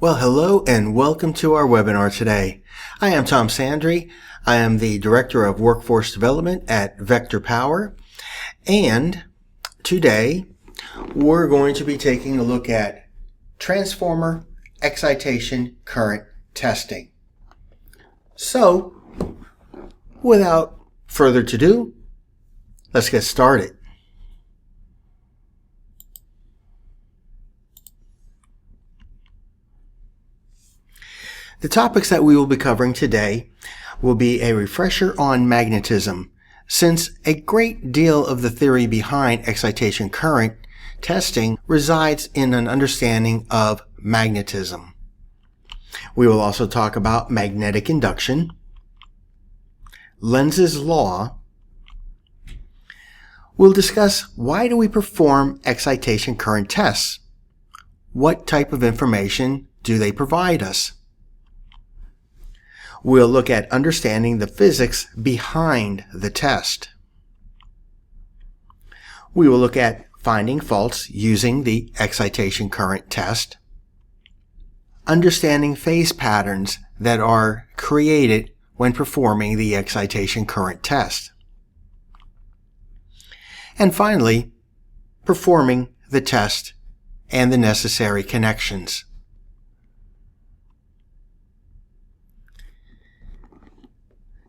Well, hello and welcome to our webinar today. I am Tom Sandry. I am the Director of Workforce Development at Vector Power. And today we're going to be taking a look at transformer excitation current testing. So, without further ado, let's get started. The topics that we will be covering today will be a refresher on magnetism, since a great deal of the theory behind excitation current testing resides in an understanding of magnetism. We will also talk about magnetic induction, Lenz's law. We'll discuss why do we perform excitation current tests? What type of information do they provide us? We'll look at understanding the physics behind the test. We will look at finding faults using the excitation current test, understanding phase patterns that are created when performing the excitation current test, and finally, performing the test and the necessary connections.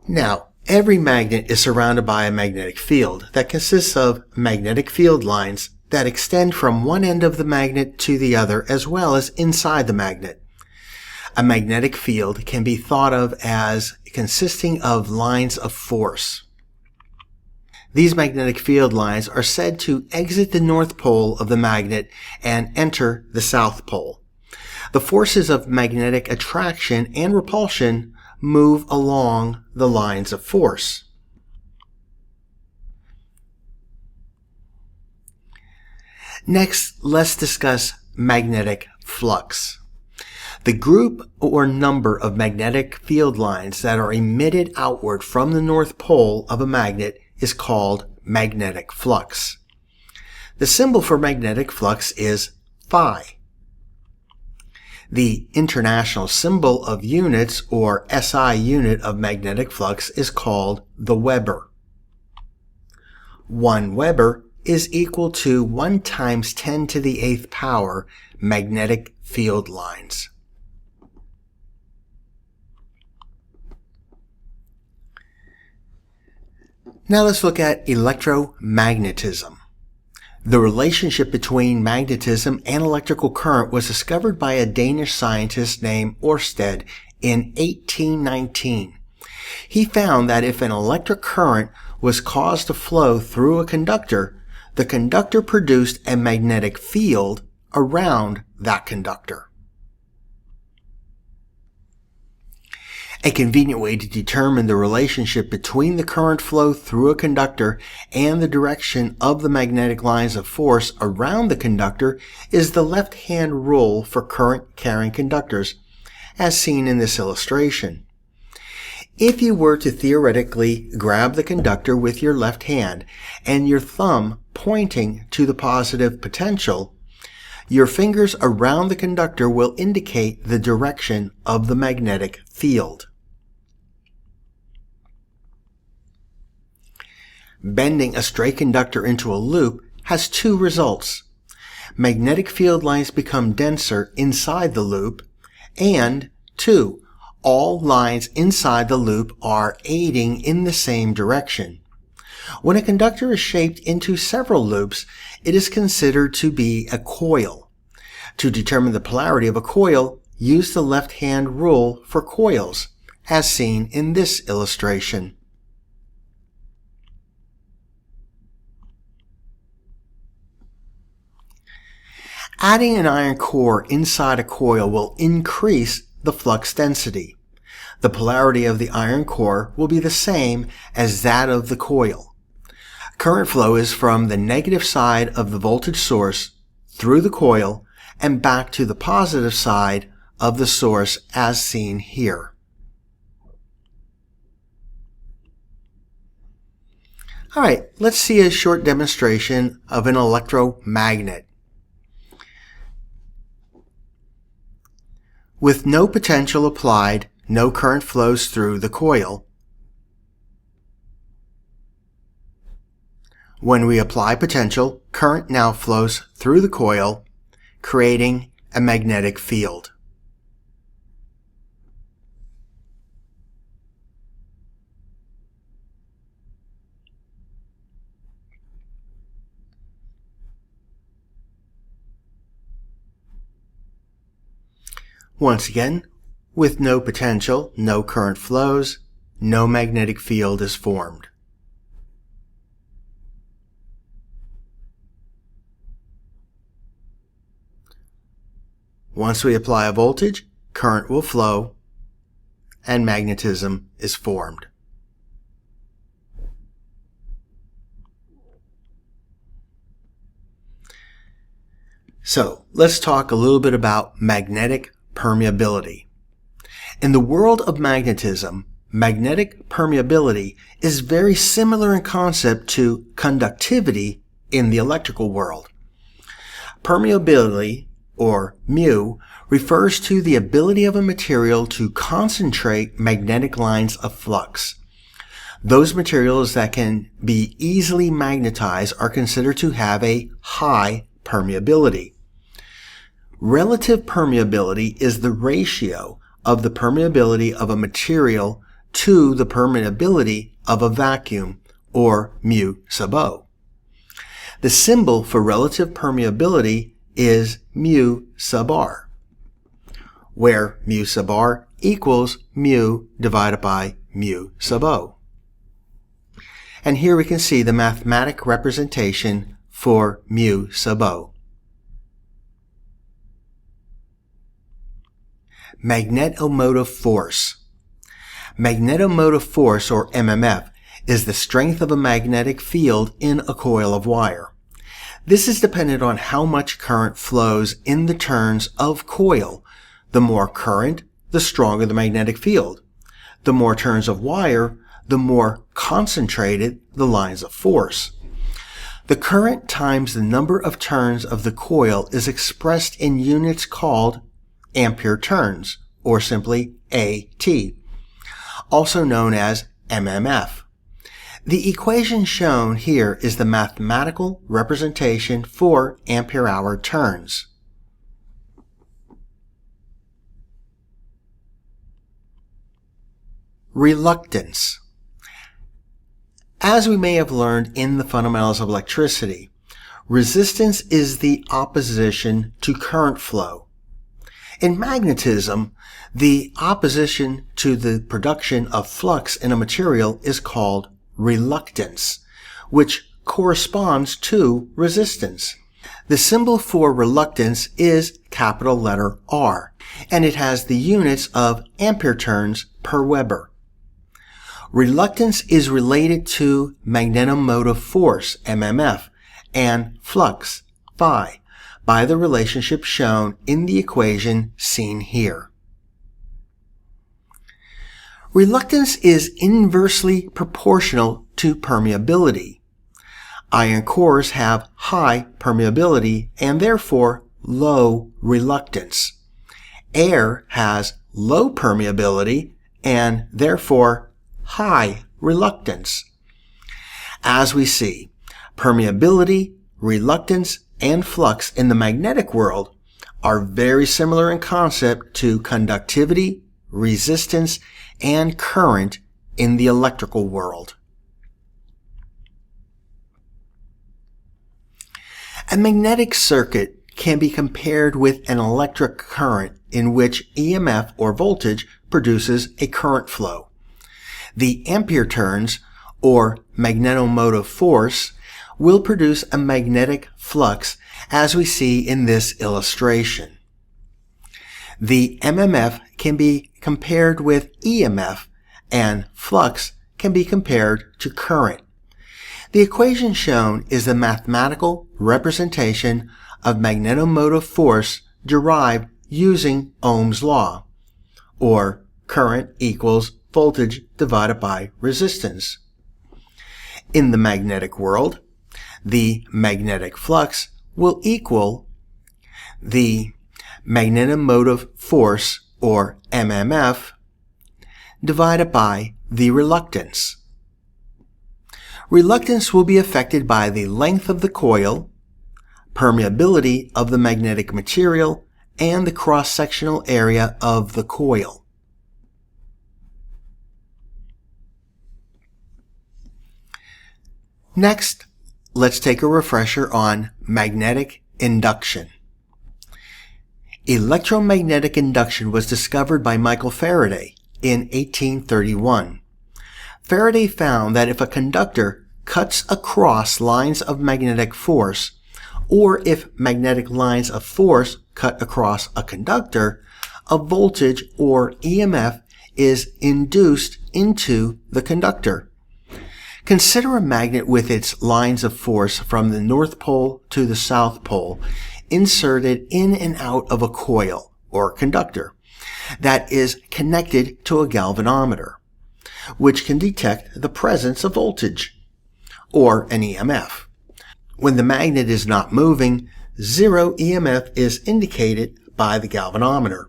Now, every magnet is surrounded by a magnetic field that consists of magnetic field lines that extend from one end of the magnet to the other as well as inside the magnet. A magnetic field can be thought of as consisting of lines of force. These magnetic field lines are said to exit the north pole of the magnet and enter the south pole. The forces of magnetic attraction and repulsion move along the lines of force. Next, let's discuss magnetic flux. The group or number of magnetic field lines that are emitted outward from the north pole of a magnet is called magnetic flux. The symbol for magnetic flux is phi. The international symbol of units, or SI unit of magnetic flux, is called the Weber. 1 Weber is equal to 1 times 10 to the 8th power magnetic field lines. Now let's look at electromagnetism. The relationship between magnetism and electrical current was discovered by a Danish scientist named Ørsted in 1819. He found that if an electric current was caused to flow through a conductor, the conductor produced a magnetic field around that conductor. A convenient way to determine the relationship between the current flow through a conductor and the direction of the magnetic lines of force around the conductor is the left-hand rule for current-carrying conductors, as seen in this illustration. If you were to theoretically grab the conductor with your left hand and your thumb pointing to the positive potential, your fingers around the conductor will indicate the direction of the magnetic field. Bending a stray conductor into a loop has 2 results. Magnetic field lines become denser inside the loop, and 2, all lines inside the loop are aiding in the same direction. When a conductor is shaped into several loops, it is considered to be a coil. To determine the polarity of a coil, use the left-hand rule for coils, as seen in this illustration. Adding an iron core inside a coil will increase the flux density. The polarity of the iron core will be the same as that of the coil. Current flow is from the negative side of the voltage source through the coil and back to the positive side of the source, as seen here. All right, let's see a short demonstration of an electromagnet. With no potential applied, no current flows through the coil. When we apply potential, current now flows through the coil, creating a magnetic field. Once again, with no potential, no current flows, no magnetic field is formed. Once we apply a voltage, current will flow, and magnetism is formed. So, let's talk a little bit about magnetic permeability. In the world of magnetism, magnetic permeability is very similar in concept to conductivity in the electrical world. Permeability, or mu, refers to the ability of a material to concentrate magnetic lines of flux. Those materials that can be easily magnetized are considered to have a high permeability. Relative permeability is the ratio of the permeability of a material to the permeability of a vacuum, or mu sub O. The symbol for relative permeability is mu sub R, where mu sub R equals mu divided by mu sub O. And here we can see the mathematical representation for mu sub O. Magnetomotive force. Magnetomotive force, or MMF, is the strength of a magnetic field in a coil of wire. This is dependent on how much current flows in the turns of coil. The more current, the stronger the magnetic field. The more turns of wire, the more concentrated the lines of force. The current times the number of turns of the coil is expressed in units called ampere turns, or simply AT, also known as MMF. The equation shown here is the mathematical representation for ampere-hour turns. Reluctance. As we may have learned in the fundamentals of electricity, resistance is the opposition to current flow. In magnetism, the opposition to the production of flux in a material is called reluctance, which corresponds to resistance. The symbol for reluctance is capital letter R, and it has the units of ampere turns per Weber. Reluctance is related to magnetomotive force, MMF, and flux, phi, by the relationship shown in the equation seen here. Reluctance is inversely proportional to permeability. Iron cores have high permeability and therefore low reluctance. Air has low permeability and therefore high reluctance. As we see, permeability, reluctance, and flux in the magnetic world are very similar in concept to conductivity, resistance, and current in the electrical world. A magnetic circuit can be compared with an electric current in which EMF or voltage produces a current flow. The ampere turns, or magnetomotive force, will produce a magnetic flux as we see in this illustration. The MMF can be compared with EMF and flux can be compared to current. The equation shown is the mathematical representation of magnetomotive force derived using Ohm's law, or current equals voltage divided by resistance. In the magnetic world, the magnetic flux will equal the magnetomotive force or mmf, divided by the reluctance. Reluctance will be affected by the length of the coil, permeability of the magnetic material, and the cross-sectional area of the coil. Next, let's take a refresher on magnetic induction. Electromagnetic induction was discovered by Michael Faraday in 1831. Faraday found that if a conductor cuts across lines of magnetic force, or if magnetic lines of force cut across a conductor, a voltage or EMF is induced into the conductor. Consider a magnet with its lines of force from the North Pole to the South Pole inserted in and out of a coil or conductor that is connected to a galvanometer, which can detect the presence of voltage or an EMF. When the magnet is not moving, zero EMF is indicated by the galvanometer.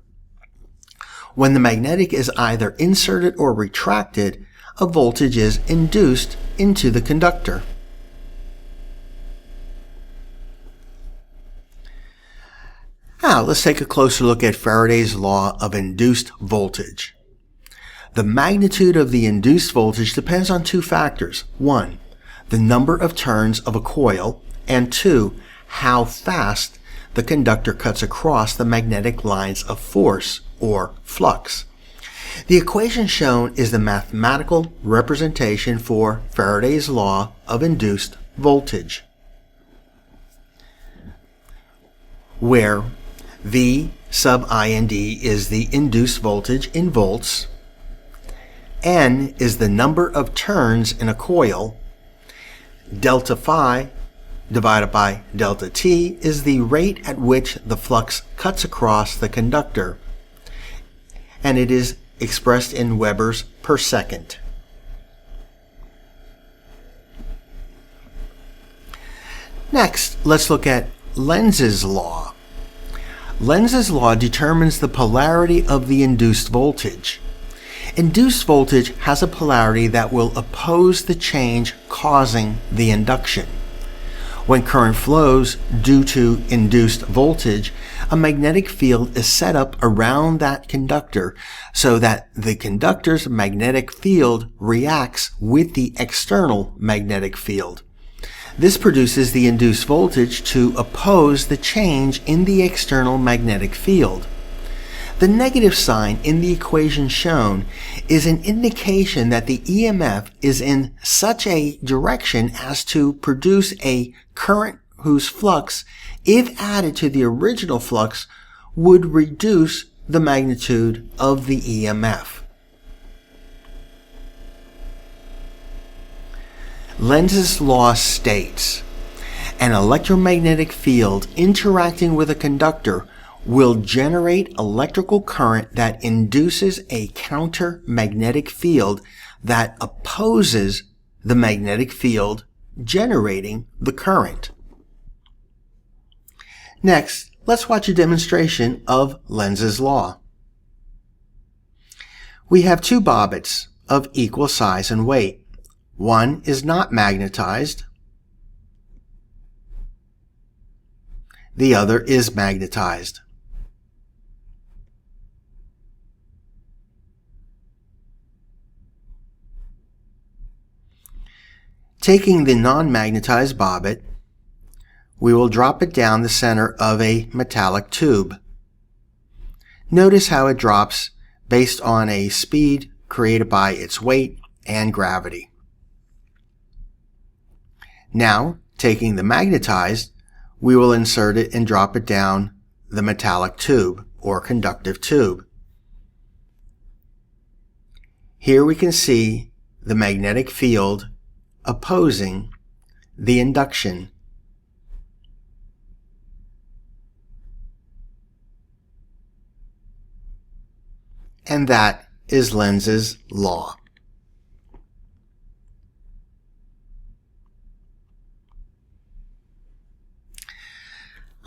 When the magnetic is either inserted or retracted, a voltage is induced into the conductor. Now, let's take a closer look at Faraday's law of induced voltage. The magnitude of the induced voltage depends on two factors. 1, the number of turns of a coil, and 2, how fast the conductor cuts across the magnetic lines of force, or flux. The equation shown is the mathematical representation for Faraday's law of induced voltage, where V sub IND is the induced voltage in volts, N is the number of turns in a coil, delta phi divided by delta T is the rate at which the flux cuts across the conductor, and it is expressed in Webers per second. Next, let's look at Lenz's law. Lenz's law determines the polarity of the induced voltage. Induced voltage has a polarity that will oppose the change causing the induction. When current flows due to induced voltage, a magnetic field is set up around that conductor so that the conductor's magnetic field reacts with the external magnetic field. This produces the induced voltage to oppose the change in the external magnetic field. The negative sign in the equation shown is an indication that the EMF is in such a direction as to produce a current whose flux, if added to the original flux, would reduce the magnitude of the EMF. Lenz's law states, an electromagnetic field interacting with a conductor will generate electrical current that induces a counter-magnetic field that opposes the magnetic field generating the current. Next, let's watch a demonstration of Lenz's law. We have two bobbits of equal size and weight. One is not magnetized. The other is magnetized. Taking the non-magnetized bobbit, we will drop it down the center of a metallic tube. Notice how it drops based on a speed created by its weight and gravity. Now, taking the magnetized, we will insert it and drop it down the metallic tube or conductive tube. Here we can see the magnetic field opposing the induction. And that is Lenz's law.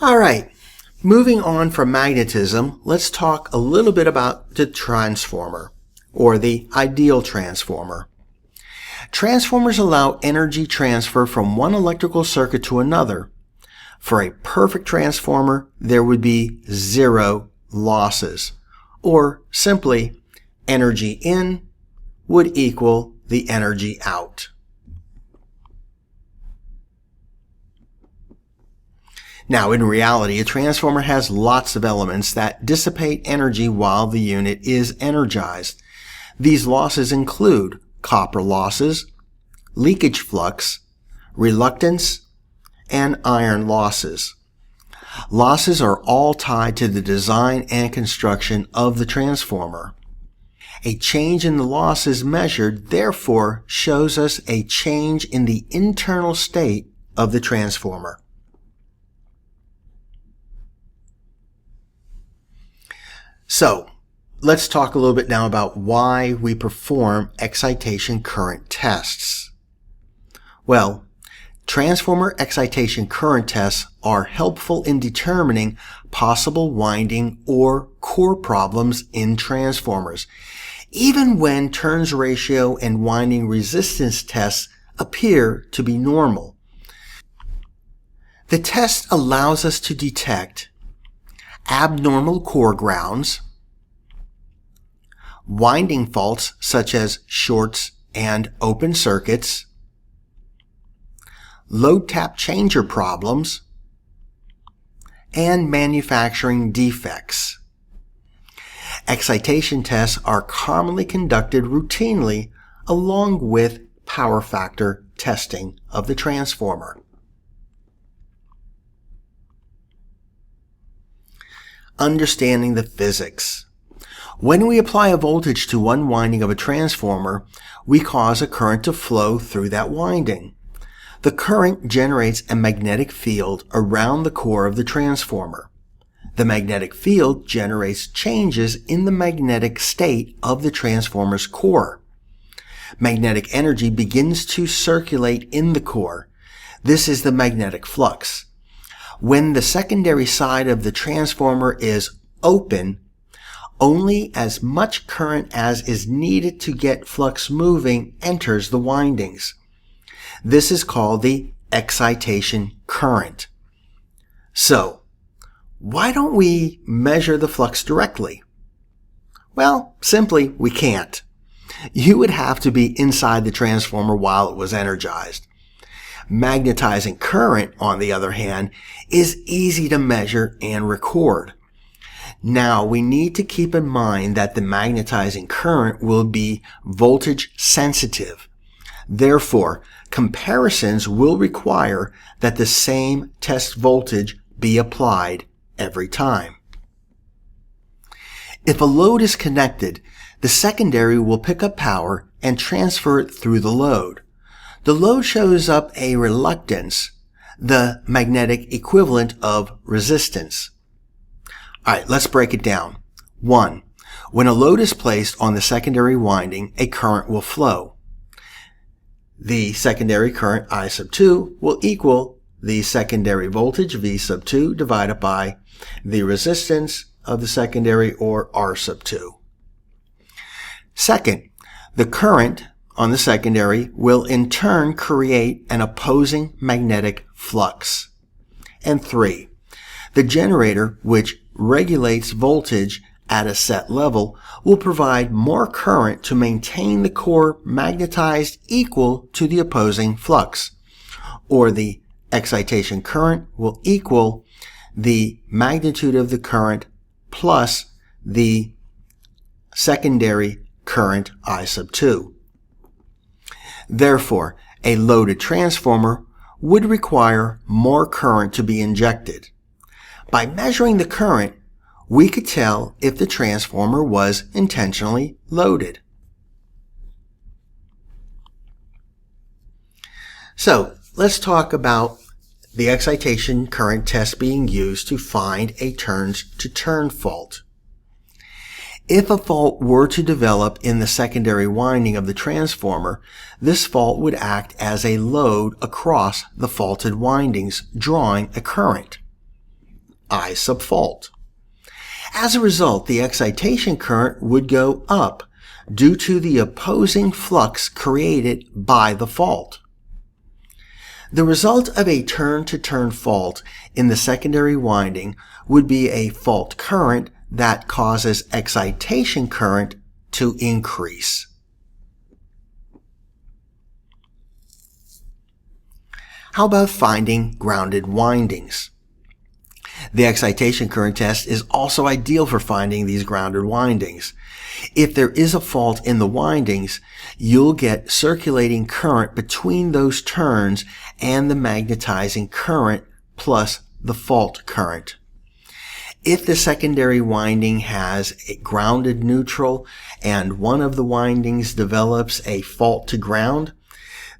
All right, Moving on from magnetism, let's talk a little bit about the transformer, or the ideal transformer. Transformers allow energy transfer from one electrical circuit to another. For a perfect transformer, there would be zero losses, or simply, energy in would equal the energy out. Now, in reality, a transformer has lots of elements that dissipate energy while the unit is energized. These losses include copper losses, leakage flux, reluctance, and iron losses. Losses are all tied to the design and construction of the transformer. A change in the losses measured, therefore, shows us a change in the internal state of the transformer. So, let's talk a little bit now about why we perform excitation current tests. Well, transformer excitation current tests are helpful in determining possible winding or core problems in transformers, even when turns ratio and winding resistance tests appear to be normal. The test allows us to detect abnormal core grounds, winding faults such as shorts and open circuits, load tap changer problems, and manufacturing defects. Excitation tests are commonly conducted routinely along with power factor testing of the transformer. Understanding the physics. When we apply a voltage to one winding of a transformer, we cause a current to flow through that winding. The current generates a magnetic field around the core of the transformer. The magnetic field generates changes in the magnetic state of the transformer's core. Magnetic energy begins to circulate in the core. This is the magnetic flux. When the secondary side of the transformer is open, only as much current as is needed to get flux moving enters the windings. This is called the excitation current. So, why don't we measure the flux directly? Well, simply, we can't. You would have to be inside the transformer while it was energized. Magnetizing current, on the other hand, is easy to measure and record. Now, we need to keep in mind that the magnetizing current will be voltage sensitive. Therefore, comparisons will require that the same test voltage be applied every time. If a load is connected, the secondary will pick up power and transfer it through the load. The load shows up a reluctance, the magnetic equivalent of resistance. Alright, let's break it down. 1. When a load is placed on the secondary winding, a current will flow. The secondary current I sub 2 will equal the secondary voltage V sub 2 divided by the resistance of the secondary, or R sub 2. Second, the current on the secondary will in turn create an opposing magnetic flux. And 3, the generator, which regulates voltage at a set level, will provide more current to maintain the core magnetized equal to the opposing flux, or the excitation current will equal the magnitude of the current plus the secondary current I sub 2. Therefore, a loaded transformer would require more current to be injected. By measuring the current, we could tell if the transformer was intentionally loaded. So, let's talk about the excitation current test being used to find a turns-to-turn fault. If a fault were to develop in the secondary winding of the transformer, this fault would act as a load across the faulted windings, drawing a current. I sub fault. As a result, the excitation current would go up due to the opposing flux created by the fault. The result of a turn-to-turn fault in the secondary winding would be a fault current that causes excitation current to increase. How about finding grounded windings? The excitation current test is also ideal for finding these grounded windings. If there is a fault in the windings, you'll get circulating current between those turns and the magnetizing current plus the fault current. If the secondary winding has a grounded neutral and one of the windings develops a fault to ground,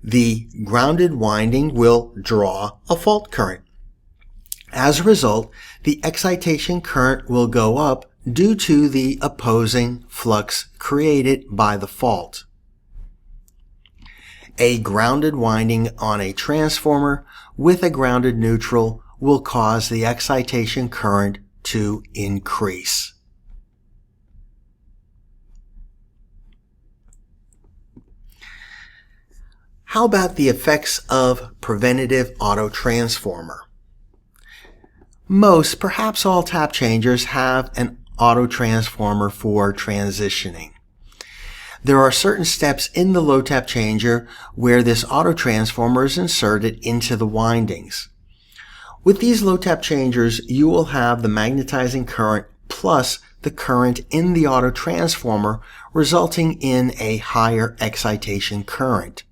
the grounded winding will draw a fault current. As a result, the excitation current will go up due to the opposing flux created by the fault. A grounded winding on a transformer with a grounded neutral will cause the excitation current to increase. How about the effects of preventative autotransformer? Most, perhaps all tap changers have an autotransformer for transitioning. There are certain steps in the low tap changer where this autotransformer is inserted into the windings. With these low tap changers, you will have the magnetizing current plus the current in the autotransformer, resulting in a higher excitation current.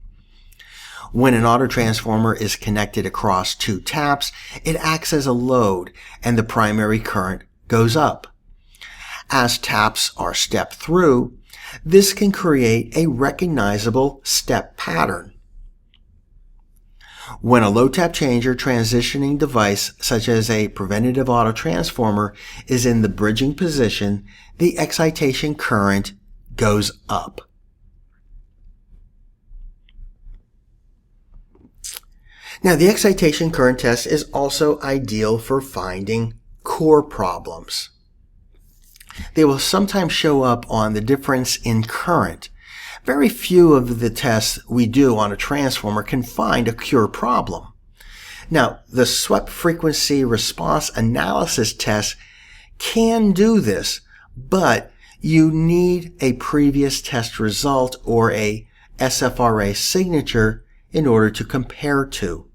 When an autotransformer is connected across two taps, it acts as a load and the primary current goes up. As taps are stepped through, this can create a recognizable step pattern. When a low tap changer transitioning device such as a preventative autotransformer is in the bridging position, the excitation current goes up. Now, the excitation current test is also ideal for finding core problems. They will sometimes show up on the difference in current. Very few of the tests we do on a transformer can find a core problem. Now, the swept frequency response analysis test can do this, but you need a previous test result or a SFRA signature in order to compare to.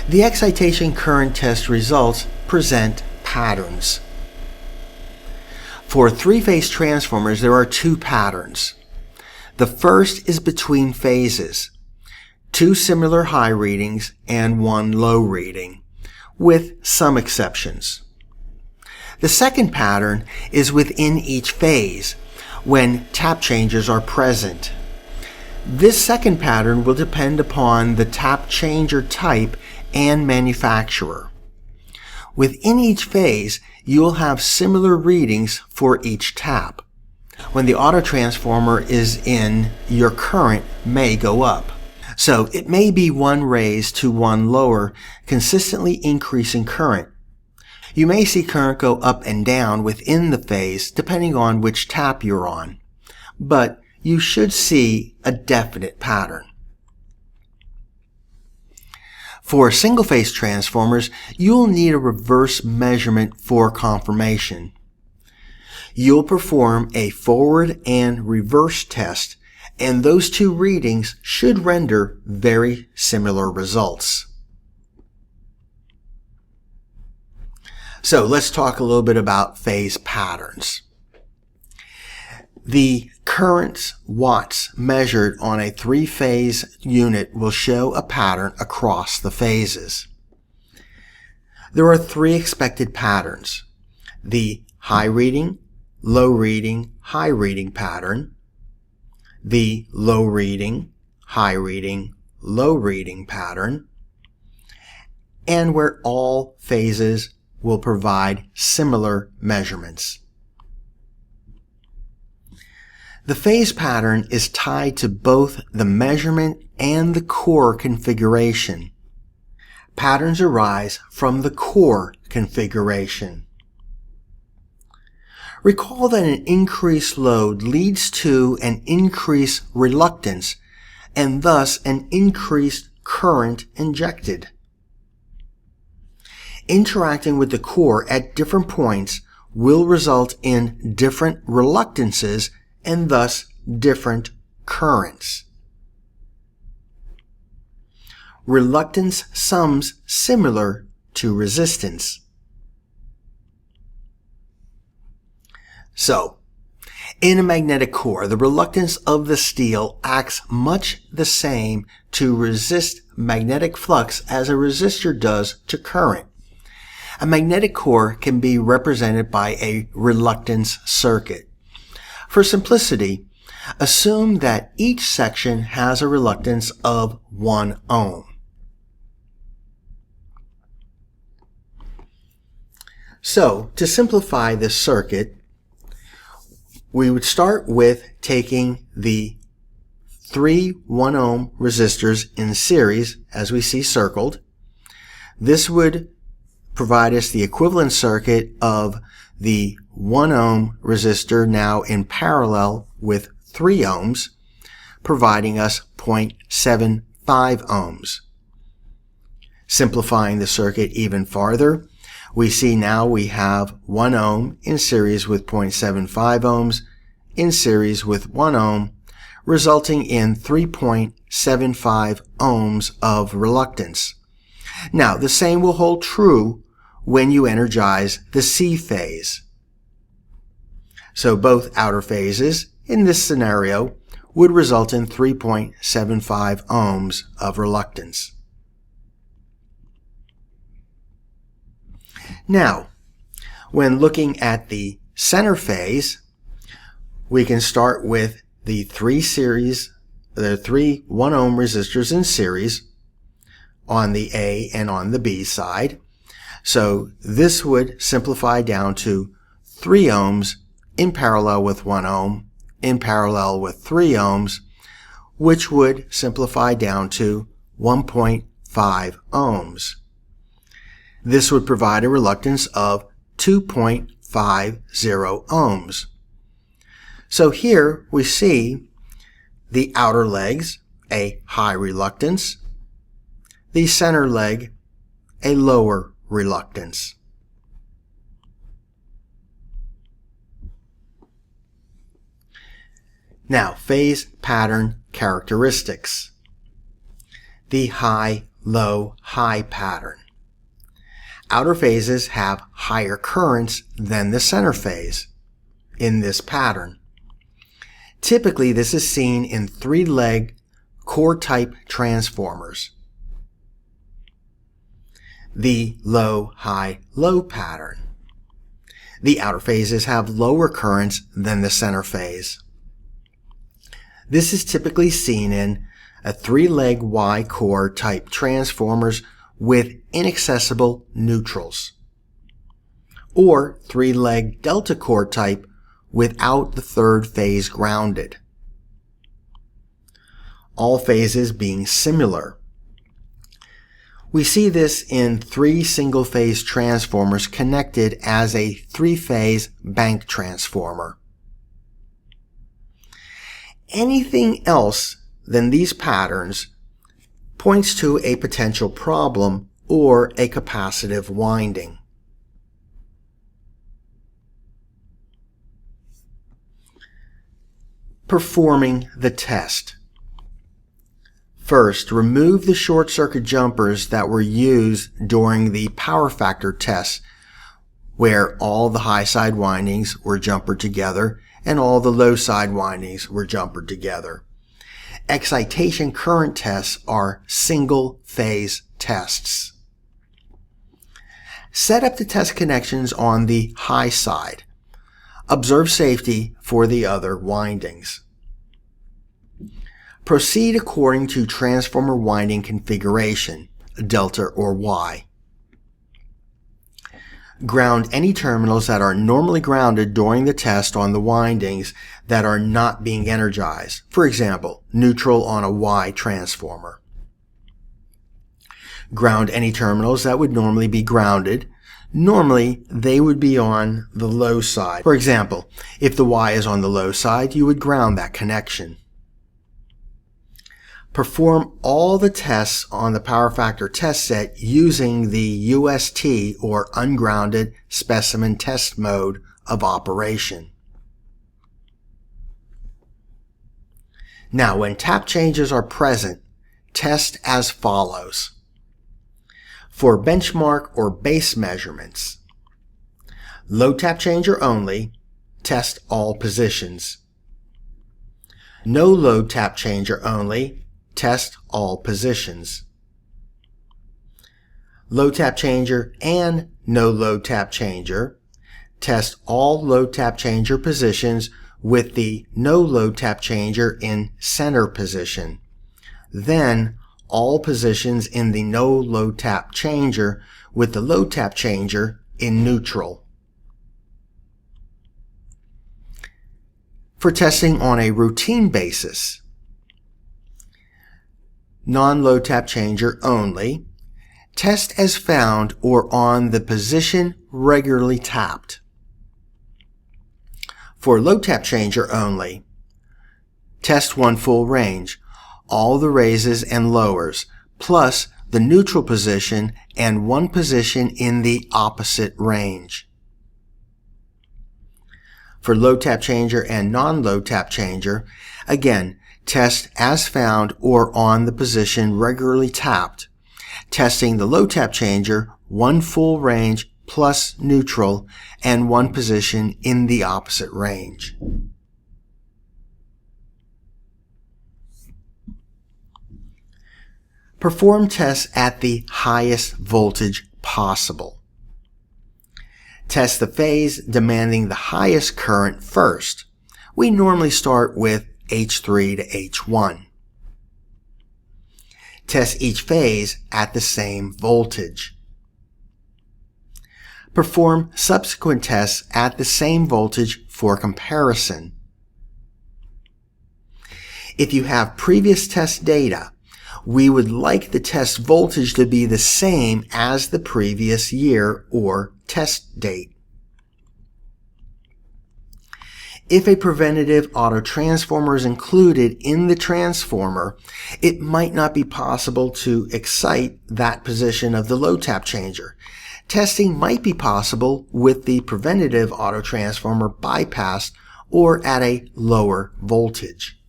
The excitation current test results present patterns. For three-phase transformers, there are two patterns. The first is between phases, two similar high readings and one low reading, with some exceptions. The second pattern is within each phase, when tap changers are present. This second pattern will depend upon the tap changer type and manufacturer. Within each phase, you will have similar readings for each tap. When the autotransformer is in, your current may go up. So it may be one raised to one lower, consistently increasing current. You may see current go up and down within the phase depending on which tap you're on, but you should see a definite pattern. For single-phase transformers, you'll need a reverse measurement for confirmation. You'll perform a forward and reverse test, and those two readings should render very similar results. So let's talk a little bit about phase patterns. The current watts measured on a three-phase unit will show a pattern across the phases. There are three expected patterns: the high reading, low reading, high reading pattern, the low reading, high reading, low reading pattern, and where all phases will provide similar measurements. The phase pattern is tied to both the measurement and the core configuration. patterns arise from the core configuration. Recall that an increased load leads to an increased reluctance and thus an increased current injected. Interacting with the core at different points will result in different reluctances and thus different currents. Reluctance sums similar to resistance. So, in a magnetic core, the reluctance of the steel acts much the same to resist magnetic flux as a resistor does to current. A magnetic core can be represented by a reluctance circuit. For simplicity, assume that each section has a reluctance of 1 ohm. So, to simplify this circuit, we would start with taking the 3 1 ohm resistors in series, as we see circled. This would provide us the equivalent circuit of the 1 ohm resistor now in parallel with 3 ohms, providing us 0.75 ohms. Simplifying the circuit even farther, we see now we have 1 ohm in series with 0.75 ohms in series with 1 ohm, resulting in 3.75 ohms of reluctance. Now, the same will hold true when you energize the C phase. So both outer phases in this scenario would result in 3.75 ohms of reluctance. Now, when looking at the center phase, we can start with the 3 1 ohm resistors in series on the A and on the B side. So this would simplify down to 3 ohms in parallel with 1 ohm, in parallel with 3 ohms, which would simplify down to 1.5 ohms. This would provide a reluctance of 2.50 ohms. So here we see the outer legs, a high reluctance, the center leg, a lower reluctance. Now, phase pattern characteristics. The high, low, high pattern. Outer phases have higher currents than the center phase in this pattern. Typically, this is seen in 3-leg core-type transformers. The low, high, low pattern. The outer phases have lower currents than the center phase. This is typically seen in a 3-leg Y-core type transformers with inaccessible neutrals, or 3-leg delta core type without the third phase grounded. All phases being similar. We see this in 3 single-phase transformers connected as a 3-phase bank transformer. Anything else than these patterns points to a potential problem or a capacitive winding. Performing the test. First, remove the short circuit jumpers that were used during the power factor test, where all the high side windings were jumpered together and all the low side windings were jumpered together. Excitation current tests are single-phase tests. Set up the test connections on the high side. Observe safety for the other windings. Proceed according to transformer winding configuration, delta or Y. Ground any terminals that are normally grounded during the test on the windings that are not being energized. For example, neutral on a Y transformer. Ground any terminals that would normally be grounded. Normally, they would be on the low side. For example, if the Y is on the low side, you would ground that connection. Perform all the tests on the power factor test set using the UST or ungrounded specimen test mode of operation. Now, when tap changes are present, test as follows. For benchmark or base measurements, low tap changer only, test all positions. No load tap changer only, test all positions. Low tap changer and no load tap changer, test all load tap changer positions with the no load tap changer in center position. Then all positions in the no load tap changer with the load tap changer in neutral. For testing on a routine basis, non-load tap changer only, test as found or on the position regularly tapped. For load tap changer only, test one full range, all the raises and lowers, plus the neutral position and one position in the opposite range. For load tap changer and non-load tap changer, again, test as found or on the position regularly tapped, testing the load tap changer one full range plus neutral and one position in the opposite range. Perform tests at the highest voltage possible. Test the phase demanding the highest current first. We normally start with H3 to H1. Test each phase at the same voltage. Perform subsequent tests at the same voltage for comparison. If you have previous test data, we would like the test voltage to be the same as the previous year or test date. If a preventative autotransformer is included in the transformer, it might not be possible to excite that position of the load tap changer. Testing might be possible with the preventative autotransformer bypassed or at a lower voltage.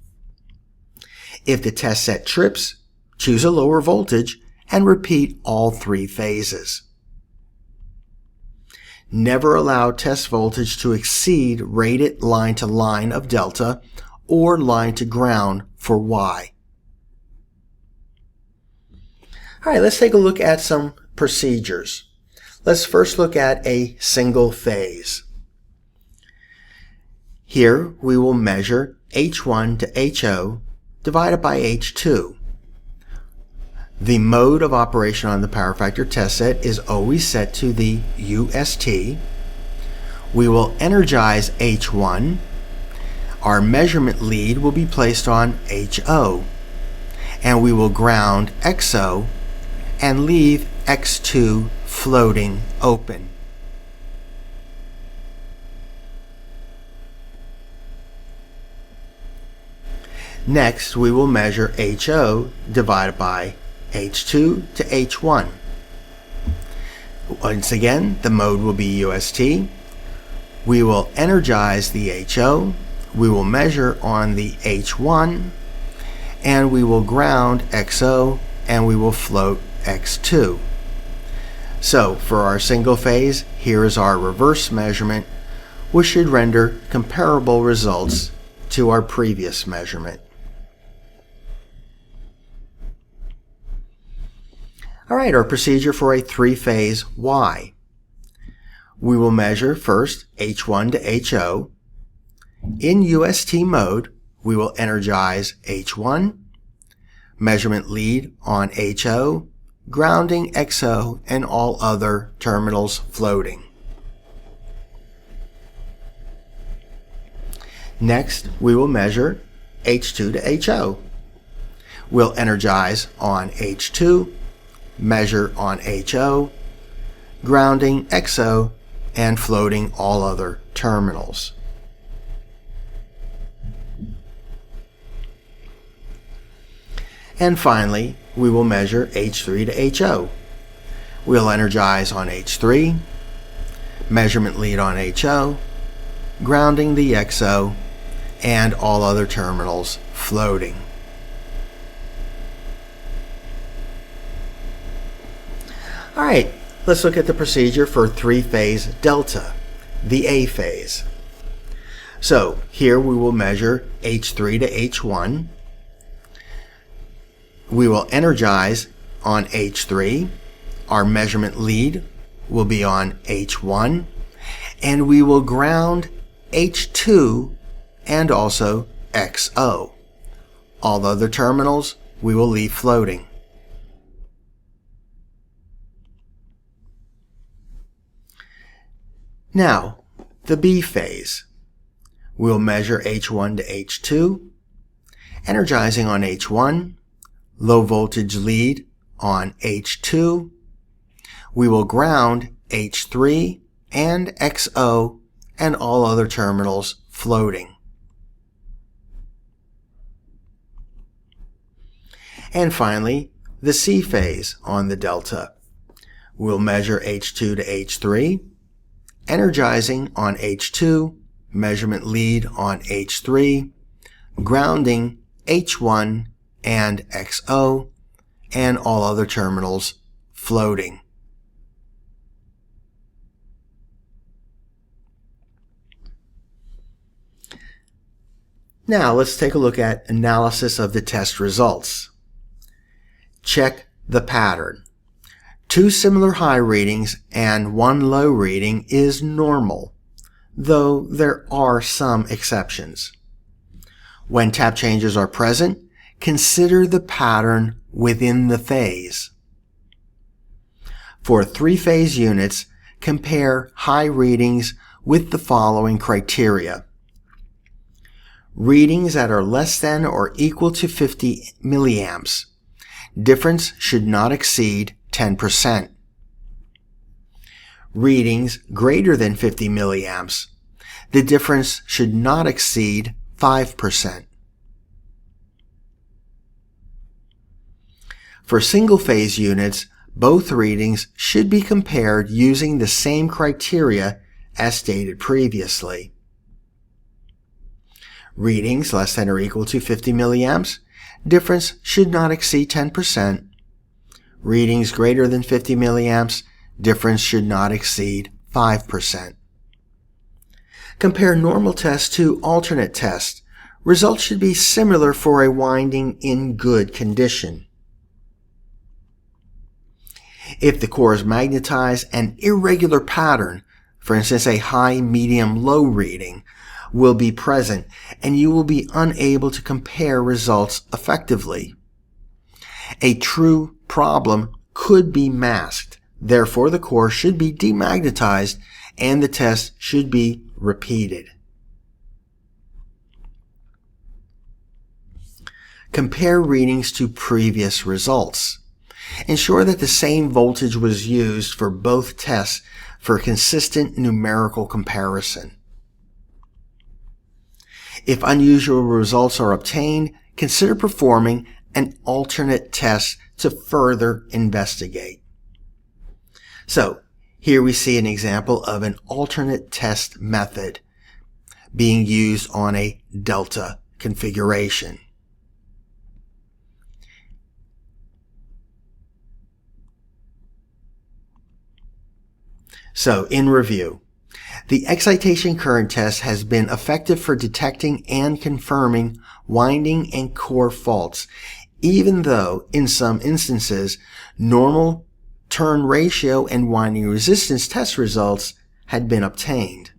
If the test set trips, choose a lower voltage and repeat all three phases. Never allow test voltage to exceed rated line to line of delta or line to ground for Y. All right, let's take a look at some procedures. Let's first look at a single phase. Here we will measure H1 to HO divided by H2. The mode of operation on the power factor test set is always set to the UST. We will energize H1. Our measurement lead will be placed on HO, and we will ground XO and leave X2 floating open. Next, we will measure HO divided by H2 to H1. Once again, the mode will be UST. We will energize the HO. We will measure on the H1, and we will ground XO, and we will float X2. So, for our single phase, here is our reverse measurement, which should render comparable results to our previous measurement. Alright, our procedure for a three-phase Y. We will measure first H1 to HO. In UST mode, we will energize H1, measurement lead on HO, grounding XO, and all other terminals floating. Next, we will measure H2 to HO. We'll energize on H2, measure on HO, grounding XO, and floating all other terminals. And finally, we will measure H3 to HO. We'll energize on H3, measurement lead on HO, grounding the XO, and all other terminals floating. Alright, let's look at the procedure for three-phase delta, the A phase. So here we will measure H3 to H1. We will energize on H3. Our measurement lead will be on H1. And we will ground H2 and also XO. All other terminals we will leave floating. Now, the B phase. We'll measure H1 to H2, energizing on H1, low voltage lead on H2. We will ground H3 and XO and all other terminals floating. And finally, the C phase on the delta. We'll measure H2 to H3, energizing on H2, measurement lead on H3, grounding H1 and XO, and all other terminals floating. Now let's take a look at analysis of the test results. Check the pattern. 2 similar high readings and 1 low reading is normal, though there are some exceptions. When tap changes are present, consider the pattern within the phase. For 3-phase units, compare high readings with the following criteria. Readings that are less than or equal to 50 milliamps. Difference should not exceed 10%. Readings greater than 50 milliamps. The difference should not exceed 5%. For single-phase units, both readings should be compared using the same criteria as stated previously. Readings less than or equal to 50 milliamps. Difference should not exceed 10%. Readings greater than 50 milliamps. Difference should not exceed 5%. Compare normal test to alternate test. Results should be similar for a winding in good condition. If the core is magnetized, an irregular pattern, for instance a high, medium, low reading, will be present and you will be unable to compare results effectively. A true problem could be masked. Therefore, the core should be demagnetized and the test should be repeated. Compare readings to previous results. Ensure that the same voltage was used for both tests for consistent numerical comparison. If unusual results are obtained, consider performing an alternate test to further investigate. So, here we see an example of an alternate test method being used on a delta configuration. So, in review, the excitation current test has been effective for detecting and confirming winding and core faults, even though, in some instances, normal turn ratio and winding resistance test results had been obtained.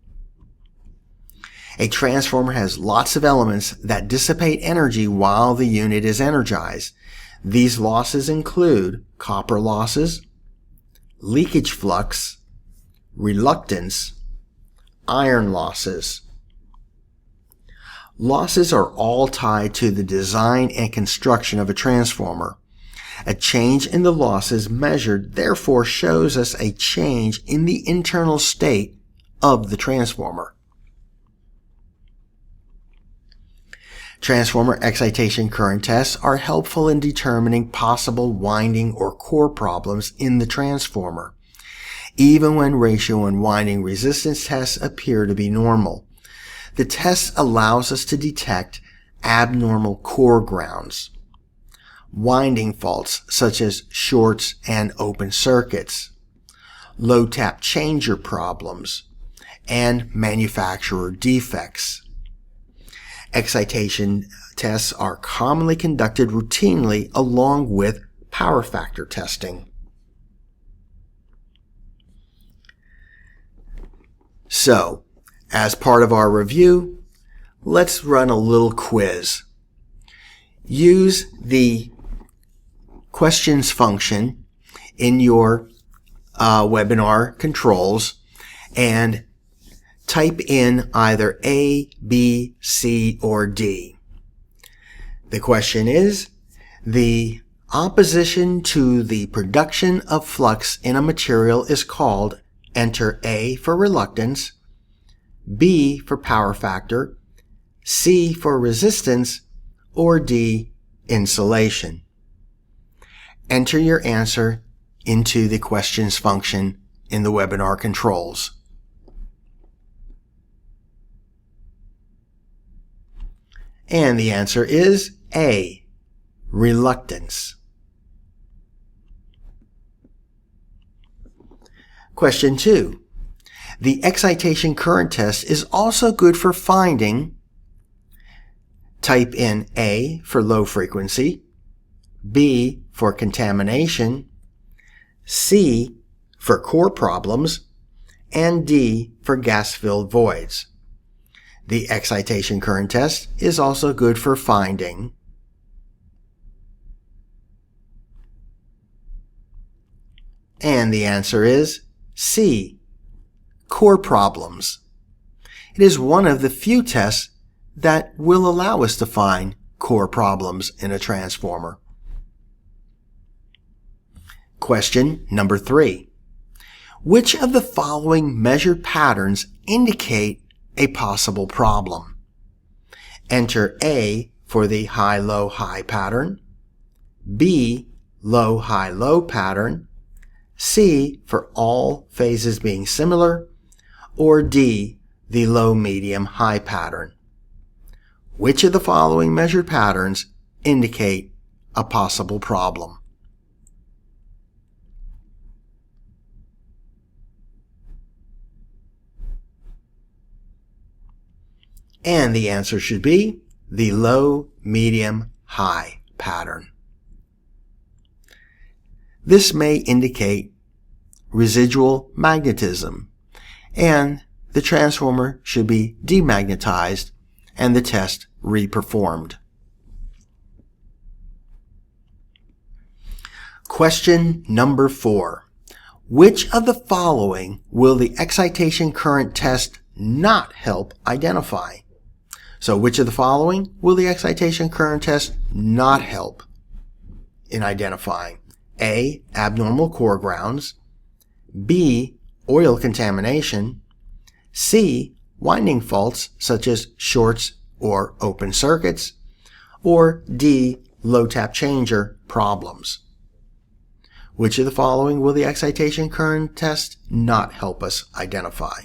A transformer has lots of elements that dissipate energy while the unit is energized. These losses include copper losses, leakage flux, reluctance, iron losses. Losses are all tied to the design and construction of a transformer. A change in the losses measured therefore shows us a change in the internal state of the transformer. Transformer excitation current tests are helpful in determining possible winding or core problems in the transformer, even when ratio and winding resistance tests appear to be normal. The test allows us to detect abnormal core grounds, winding faults such as shorts and open circuits, low tap changer problems, and manufacturer defects. Excitation tests are commonly conducted routinely along with power factor testing. So, as part of our review, let's run a little quiz. Use the questions function in your webinar controls and type in either A, B, C, or D. The question is, the opposition to the production of flux in a material is called, enter A for reluctance, B for power factor, C for resistance, or D, insulation. Enter your answer into the questions function in the webinar controls. And the answer is A, reluctance. Question 2. The excitation current test is also good for finding, type in A for low frequency, B for contamination, C for core problems, and D for gas-filled voids. The excitation current test is also good for finding and the answer is C, core problems. It is one of the few tests that will allow us to find core problems in a transformer. Question number 3. Which of the following measured patterns indicate a possible problem? Enter A for the high-low-high pattern, B, low-high-low pattern, C for all phases being similar, or D, the low-medium-high pattern. Which of the following measured patterns indicate a possible problem? And the answer should be the low, medium, high pattern. This may indicate residual magnetism, and the transformer should be demagnetized and the test reperformed. Question number 4. Which of the following will the excitation current test not help identify? So which of the following will the excitation current test not help in identifying? A, abnormal core grounds, B, oil contamination, C, winding faults such as shorts or open circuits, or D, low tap changer problems. Which of the following will the excitation current test not help us identify?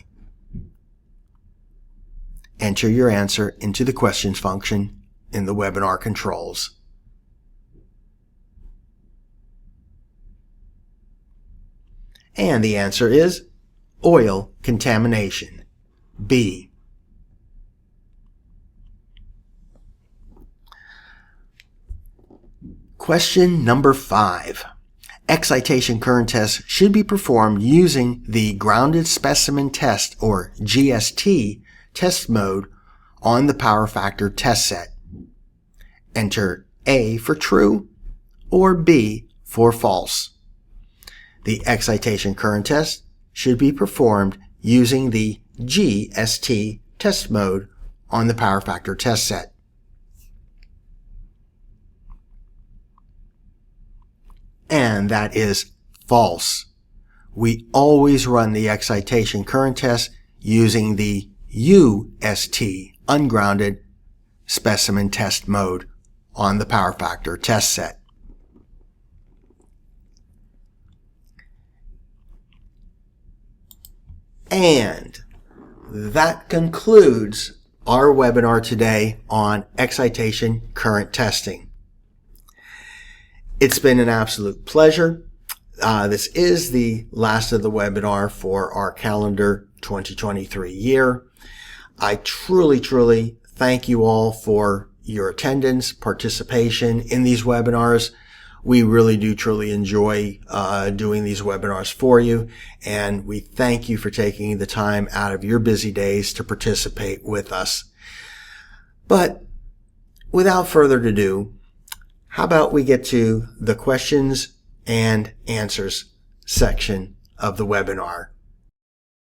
Enter your answer into the questions function in the webinar controls. And the answer is oil contamination, B. Question number 5. Excitation current tests should be performed using the grounded specimen test, or GST, test mode on the power factor test set. Enter A for true or B for false. The excitation current test should be performed using the GST test mode on the power factor test set. and that is false. We always run the excitation current test using the UST, ungrounded specimen test mode on the power factor test set. And that concludes our webinar today on excitation current testing. It's been an absolute pleasure. This is the last of the webinar for our calendar 2023 year. I truly thank you all for your attendance, participation in these webinars. We really do truly enjoy doing these webinars for you, and we thank you for taking the time out of your busy days to participate with us. But without further ado, how about we get to the questions and answers section of the webinar.